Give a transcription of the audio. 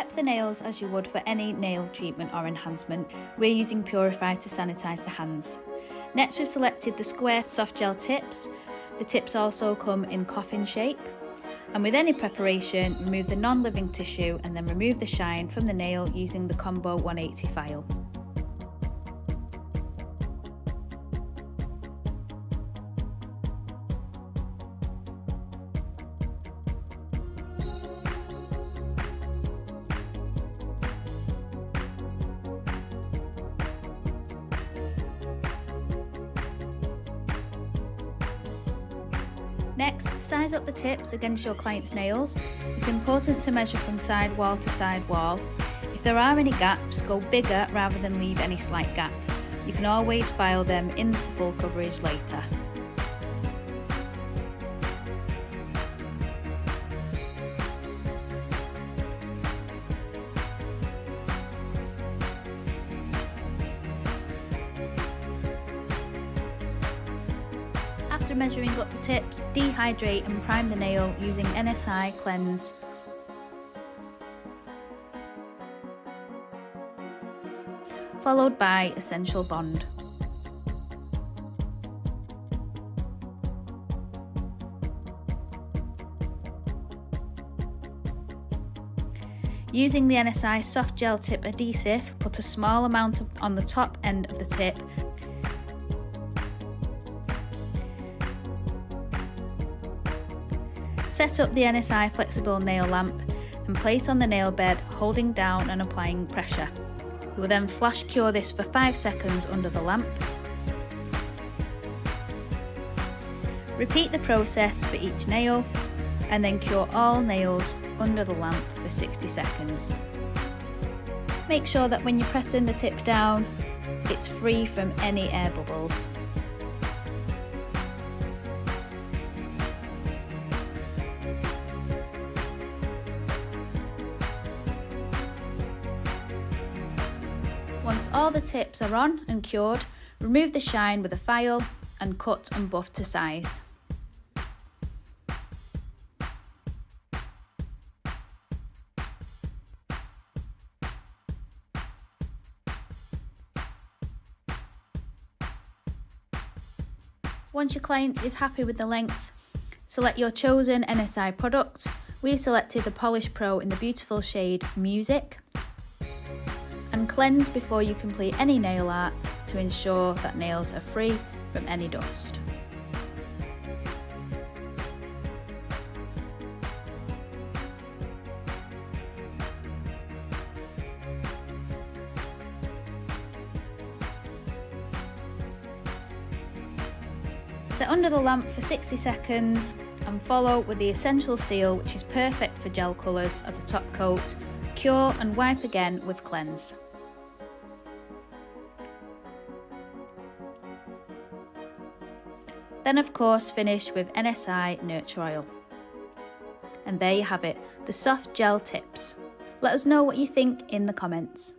Prep the nails as you would for any nail treatment or enhancement. We're using Purify to sanitise the hands. Next, we've selected the square soft gel tips. The tips also come in coffin shape. And with any preparation, remove the non-living tissue and then remove the shine from the nail using the Combo 180 file. Next, size up the tips against your client's nails. It's important to measure from side wall to side wall. If there are any gaps, go bigger rather than leave any slight gap. You can always file them in for full coverage later. After measuring up the tips, dehydrate and prime the nail using NSI Cleanse. Followed by Essential Bond. Using the NSI Soft Gel Tip Adhesive, put a small amount on the top end of the tip. Set up the NSI flexible nail lamp and place on the nail bed, holding down and applying pressure. You will then flash cure this for 5 seconds under the lamp. Repeat the process for each nail and then cure all nails under the lamp for 60 seconds. Make sure that when you're pressing the tip down, it's free from any air bubbles. Once all the tips are on and cured, remove the shine with a file and cut and buff to size. Once your client is happy with the length, select your chosen NSI product. We selected the Polish Pro in the beautiful shade Music. And cleanse before you complete any nail art to ensure that nails are free from any dust. Set under the lamp for 60 seconds and follow with the Essential Seal, which is perfect for gel colours as a top coat. Cure and wipe again with Cleanse. Then of course finish with NSI Nurture Oil. And there you have it, the soft gel tips. Let us know what you think in the comments.